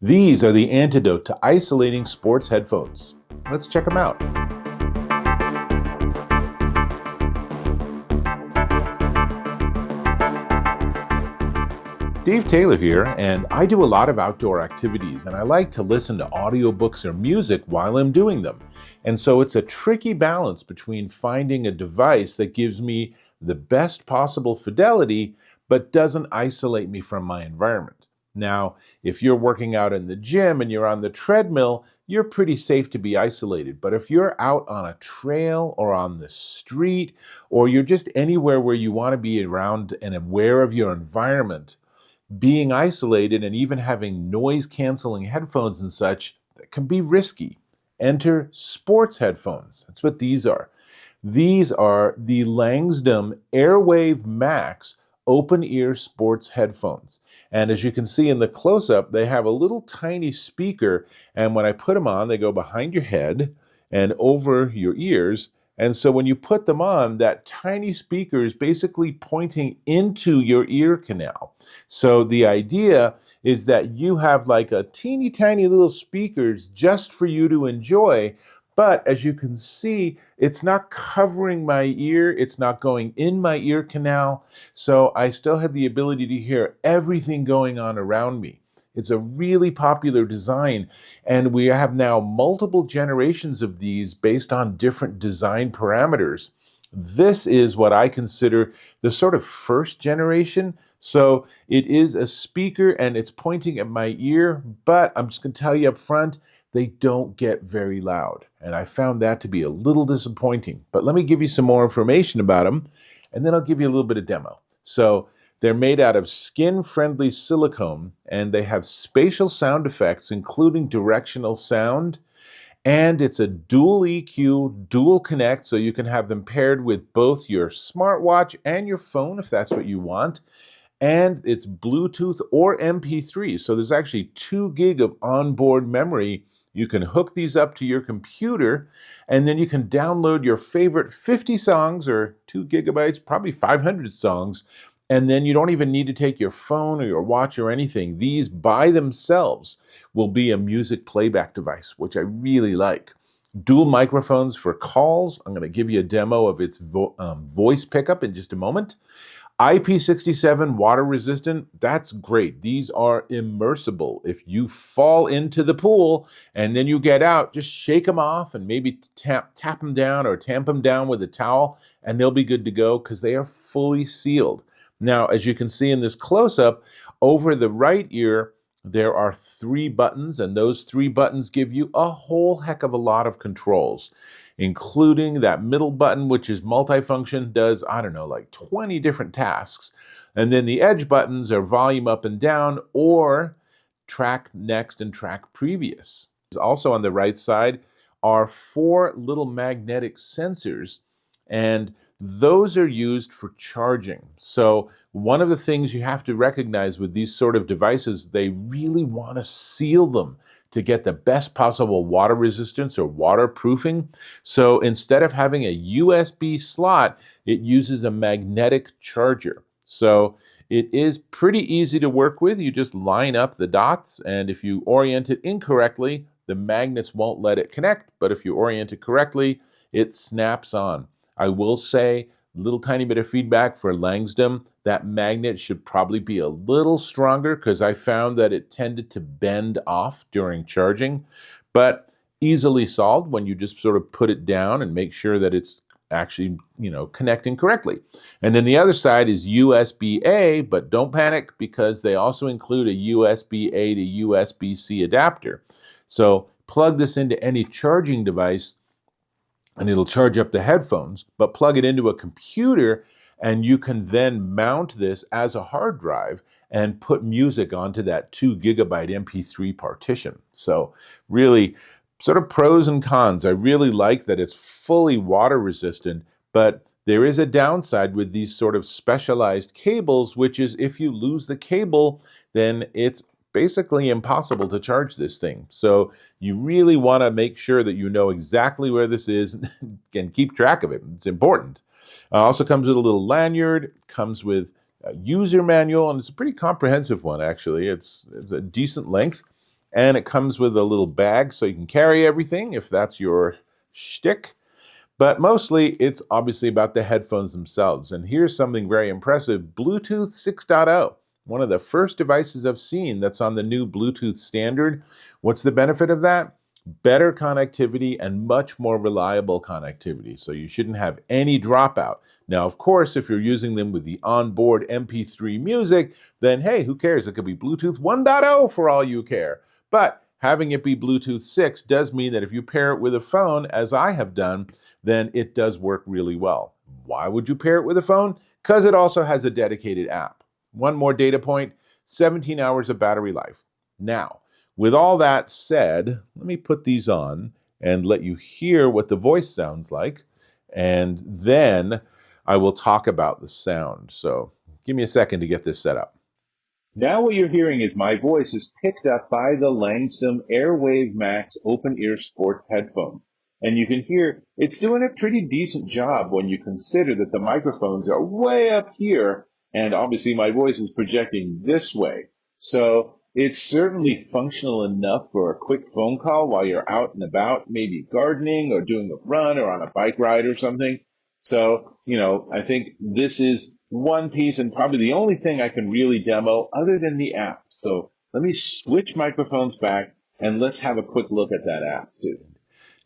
These are the antidote to isolating sports headphones. Let's check them out. Dave Taylor here, and I do a lot of outdoor activities, and I like to listen to audiobooks or music while I'm doing them. And so it's a tricky balance between finding a device that gives me the best possible fidelity, but doesn't isolate me from my environment. Now, if you're working out in the gym and you're on the treadmill, you're pretty safe to be isolated. But if you're out on a trail or on the street, or you're just anywhere where you want to be around and aware of your environment, being isolated and even having noise canceling headphones and such that can be risky. Enter sports headphones. That's what these are. These are the Langsdom AirWave Max open ear sports headphones. And as you can see in the close-up, they have a little tiny speaker, and when I put them on, they go behind your head and over your ears. And so when you put them on, that tiny speaker is basically pointing into your ear canal. So the idea is that you have like a teeny tiny little speakers just for you to enjoy. But as you can see, it's not covering my ear. It's not going in my ear canal. So I still have the ability to hear everything going on around me. It's a really popular design, and we have now multiple generations of these based on different design parameters. This is what I consider the sort of first generation. So it is a speaker and it's pointing at my ear, but I'm just going to tell you up front, they don't get very loud. And I found that to be a little disappointing. But let me give you some more information about them, and then I'll give you a little bit of demo. So they're made out of skin-friendly silicone, and they have spatial sound effects, including directional sound. And it's a dual EQ, dual connect, so you can have them paired with both your smartwatch and your phone if that's what you want. And it's Bluetooth or MP3, so there's actually 2 gig of onboard memory. You can hook these up to your computer, and then you can download your favorite 50 songs or 2 gigabytes, probably 500 songs. And then you don't even need to take your phone or your watch or anything. These by themselves will be a music playback device, which I really like. Dual microphones for calls. I'm going to give you a demo of its voice pickup in just a moment. IP67 water resistant, that's great. These are immersible. If you fall into the pool and then you get out, just shake them off and maybe tap them down or tamp them down with a towel, and they'll be good to go because they are fully sealed. Now, as you can see in this close-up, over the right ear, there are 3 buttons, and those 3 buttons give you a whole heck of a lot of controls, including that middle button, which is multifunction, does, I don't know, like 20 different tasks. And then the edge buttons are volume up and down or track next and track previous. Also on the right side are 4 little magnetic sensors, and those are used for charging. So one of the things you have to recognize with these sort of devices, they really want to seal them to get the best possible water resistance or waterproofing. So instead of having a USB slot, it uses a magnetic charger. So it is pretty easy to work with. You just line up the dots, and if you orient it incorrectly, the magnets won't let it connect, but if you orient it correctly, it snaps on. I will say, a little tiny bit of feedback for Langsdom, that magnet should probably be a little stronger because I found that it tended to bend off during charging, but easily solved when you just sort of put it down and make sure that it's actually, connecting correctly. And then the other side is USB-A, but don't panic because they also include a USB-A to USB-C adapter. So plug this into any charging device and it'll charge up the headphones, but plug it into a computer and you can then mount this as a hard drive and put music onto that 2 gigabyte MP3 partition. So really sort of pros and cons. I really like that it's fully water resistant, but there is a downside with these sort of specialized cables, which is if you lose the cable, then it's basically impossible to charge this thing. So you really want to make sure that you know exactly where this is and keep track of it. It's important. Also comes with a little lanyard, comes with a user manual, and it's a pretty comprehensive one, actually. It's a decent length. And it comes with a little bag so you can carry everything if that's your shtick. But mostly, it's obviously about the headphones themselves. And here's something very impressive: Bluetooth 6.0, one of the first devices I've seen that's on the new Bluetooth standard. What's the benefit of that? Better connectivity and much more reliable connectivity. So you shouldn't have any dropout. Now, of course, if you're using them with the onboard MP3 music, then hey, who cares? It could be Bluetooth 1.0 for all you care. But having it be Bluetooth 6 does mean that if you pair it with a phone, as I have done, then it does work really well. Why would you pair it with a phone? Because it also has a dedicated app. One more data point: 17 hours of battery life. Now, with all that said, let me put these on and let you hear what the voice sounds like, and then I will talk about the sound. So give me a second to get this set up. Now what you're hearing is my voice is picked up by the Langsdom AirWave Max open ear sports headphones. And you can hear it's doing a pretty decent job when you consider that the microphones are way up here, and obviously my voice is projecting this way. So it's certainly functional enough for a quick phone call while you're out and about, maybe gardening or doing a run or on a bike ride or something. So, I think this is one piece and probably the only thing I can really demo other than the app. So let me switch microphones back and let's have a quick look at that app too.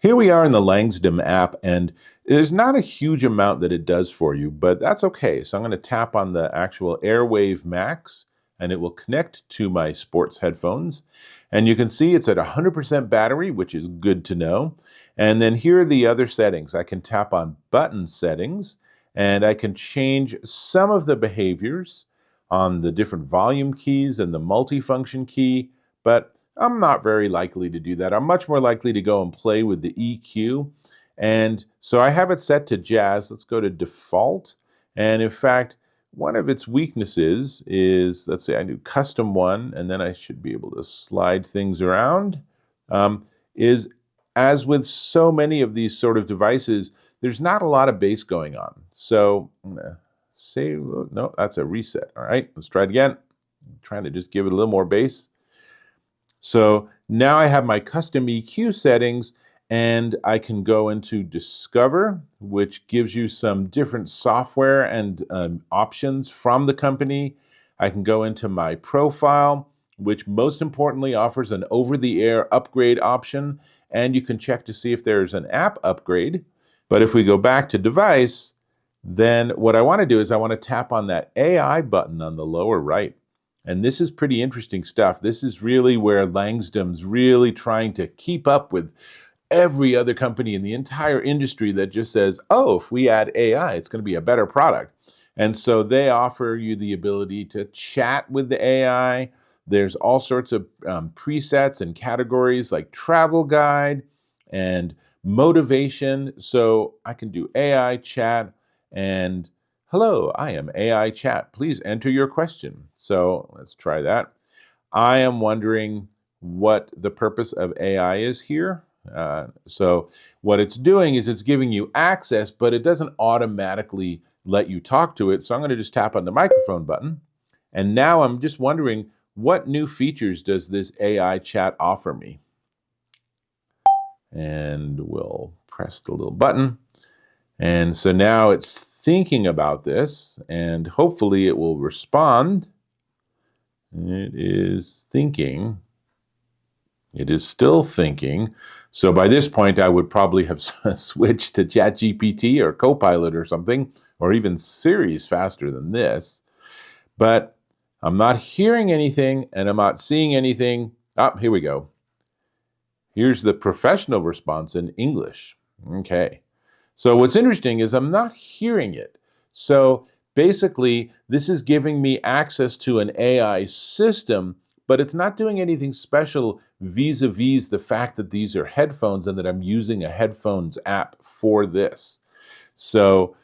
Here we are in the Langsdom app, and there's not a huge amount that it does for you, but that's okay. So I'm going to tap on the actual AirWave Max, and it will connect to my sports headphones. And you can see it's at 100% battery, which is good to know. And then here are the other settings. I can tap on button settings, and I can change some of the behaviors on the different volume keys and the multifunction key, but I'm not very likely to do that. I'm much more likely to go and play with the EQ. And so I have it set to jazz. Let's go to default. And in fact, one of its weaknesses is, let's say I do custom one, and then I should be able to slide things around, is as with so many of these sort of devices, there's not a lot of bass going on. So I'm going to say, no, that's a reset. All right, let's try it again. I'm trying to just give it a little more bass. So now I have my custom EQ settings, and I can go into Discover, which gives you some different software and options from the company. I can go into my profile, which most importantly offers an over-the-air upgrade option, and you can check to see if there's an app upgrade. But if we go back to device, then what I want to do is I want to tap on that AI button on the lower right. And this is pretty interesting stuff. This is really where Langsdom's really trying to keep up with every other company in the entire industry that just says, oh, if we add AI, it's going to be a better product. And so they offer you the ability to chat with the AI. There's all sorts of presets and categories like travel guide and motivation. So I can do AI chat and hello, I am AI chat. Please enter your question. So let's try that. I am wondering what the purpose of AI is here. So what it's doing is it's giving you access, but it doesn't automatically let you talk to it. So I'm going to just tap on the microphone button. And now I'm just wondering, what new features does this AI chat offer me? And we'll press the little button. And so now it's thinking about this, and hopefully it will respond. It is thinking. It is still thinking. So by this point, I would probably have switched to ChatGPT or Copilot or something, or even Siri's faster than this. But I'm not hearing anything, and I'm not seeing anything. Here we go. Here's the professional response in English. Okay. So what's interesting is I'm not hearing it. So basically, this is giving me access to an AI system, but it's not doing anything special vis-a-vis the fact that these are headphones and that I'm using a headphones app for this. So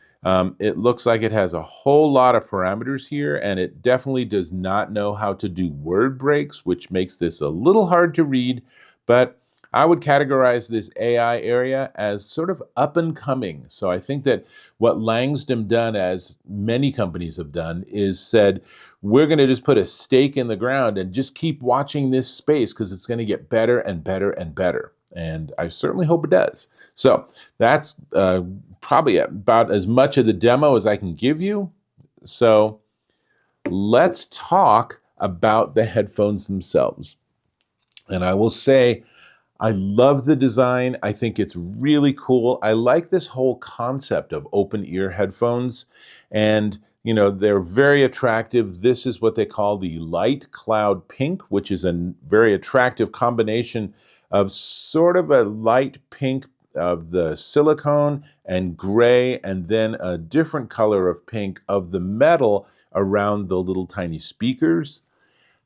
it looks like it has a whole lot of parameters here, and it definitely does not know how to do word breaks, which makes this a little hard to read, but I would categorize this AI area as sort of up and coming. So I think that what Langsdom done, as many companies have done, is said, we're going to just put a stake in the ground and just keep watching this space because it's going to get better and better and better. And I certainly hope it does. So that's probably about as much of the demo as I can give you. So let's talk about the headphones themselves. And I will say, I love the design. I think it's really cool. I like this whole concept of open ear headphones. And, they're very attractive. This is what they call the light cloud pink, which is a very attractive combination of sort of a light pink of the silicone and gray, and then a different color of pink of the metal around the little tiny speakers.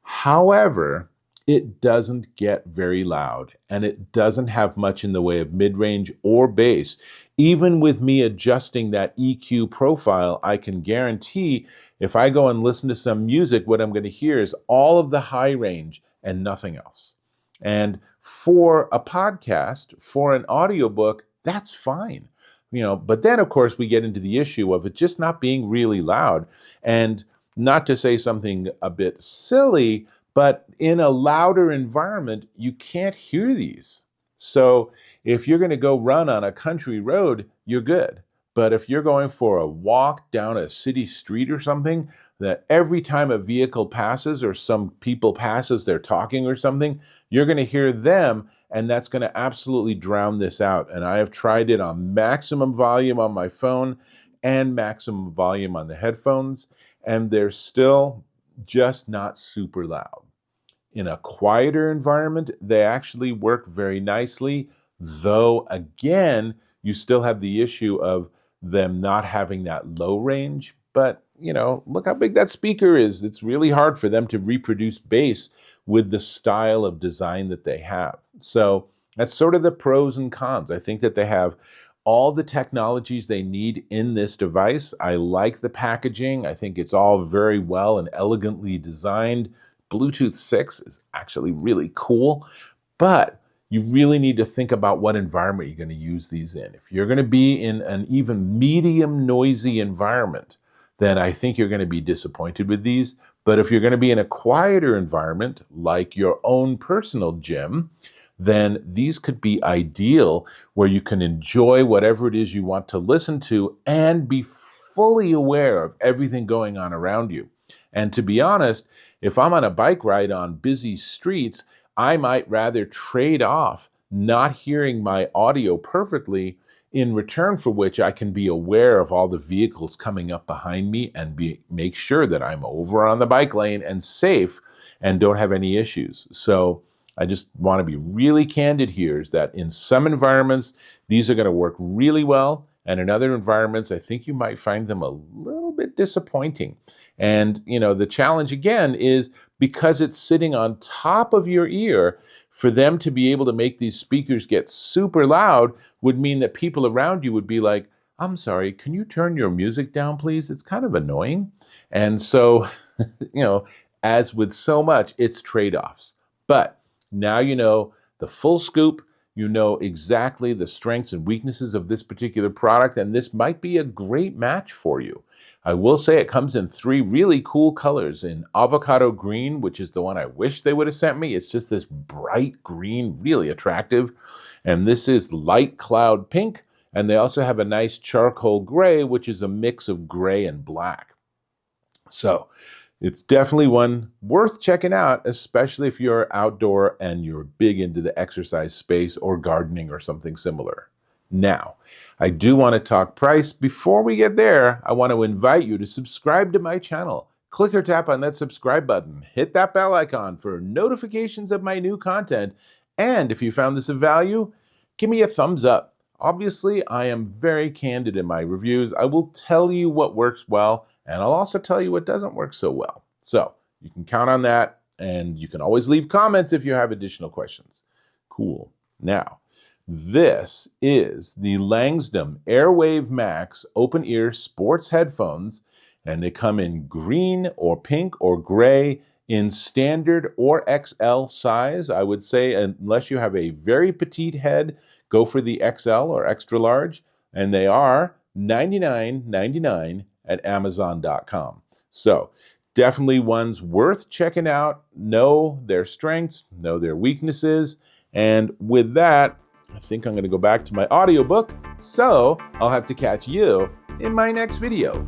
However, it doesn't get very loud, and it doesn't have much in the way of mid-range or bass. Even with me adjusting that EQ profile, I can guarantee if I go and listen to some music, what I'm going to hear is all of the high range and nothing else. And for a podcast, for an audiobook, that's fine. But then of course we get into the issue of it just not being really loud. And not to say something a bit silly, but in a louder environment, you can't hear these. So if you're going to go run on a country road, you're good. But if you're going for a walk down a city street or something, that every time a vehicle passes or some people passes, they're talking or something, you're going to hear them, and that's going to absolutely drown this out. And I have tried it on maximum volume on my phone and maximum volume on the headphones, and they're still just not super loud. In a quieter environment, they actually work very nicely, though again, you still have the issue of them not having that low range. But, look how big that speaker is. It's really hard for them to reproduce bass with the style of design that they have. So that's sort of the pros and cons. I think that they have all the technologies they need in this device. I like the packaging. I think it's all very well and elegantly designed. Bluetooth 6 is actually really cool, but you really need to think about what environment you're going to use these in. If you're going to be in an even medium noisy environment, then I think you're going to be disappointed with these. But if you're going to be in a quieter environment, like your own personal gym, then these could be ideal where you can enjoy whatever it is you want to listen to and be fully aware of everything going on around you. And to be honest, if I'm on a bike ride on busy streets, I might rather trade off not hearing my audio perfectly, in return for which I can be aware of all the vehicles coming up behind me and make sure that I'm over on the bike lane and safe and don't have any issues. So I just want to be really candid here, is that in some environments, these are going to work really well. And in other environments, I think you might find them a little bit disappointing. And, the challenge again is because it's sitting on top of your ear, for them to be able to make these speakers get super loud would mean that people around you would be like, I'm sorry, can you turn your music down, please? It's kind of annoying. And so, as with so much, it's trade-offs. But now you know the full scoop. You know exactly the strengths and weaknesses of this particular product, and this might be a great match for you. I will say it comes in 3 really cool colors, in avocado green, which is the one I wish they would have sent me. It's just this bright green, really attractive. And this is light cloud pink, and they also have a nice charcoal gray, which is a mix of gray and black. So it's definitely one worth checking out, especially if you're outdoor and you're big into the exercise space or gardening or something similar. Now, I do want to talk price. Before we get there, I want to invite you to subscribe to my channel. Click or tap on that subscribe button. Hit that bell icon for notifications of my new content. And if you found this of value, give me a thumbs up. Obviously, I am very candid in my reviews. I will tell you what works well, and I'll also tell you what doesn't work so well. So you can count on that, and you can always leave comments if you have additional questions. Cool. Now, this is the Langsdom AirWave Max open ear sports headphones, and they come in green or pink or gray in standard or XL size. I would say unless you have a very petite head, go for the XL or extra large, and they are $99.99 at Amazon.com. So Definitely ones worth checking out. Know their strengths, know their weaknesses. And with that, I think I'm going to go back to my audiobook. So I'll have to catch you in my next video.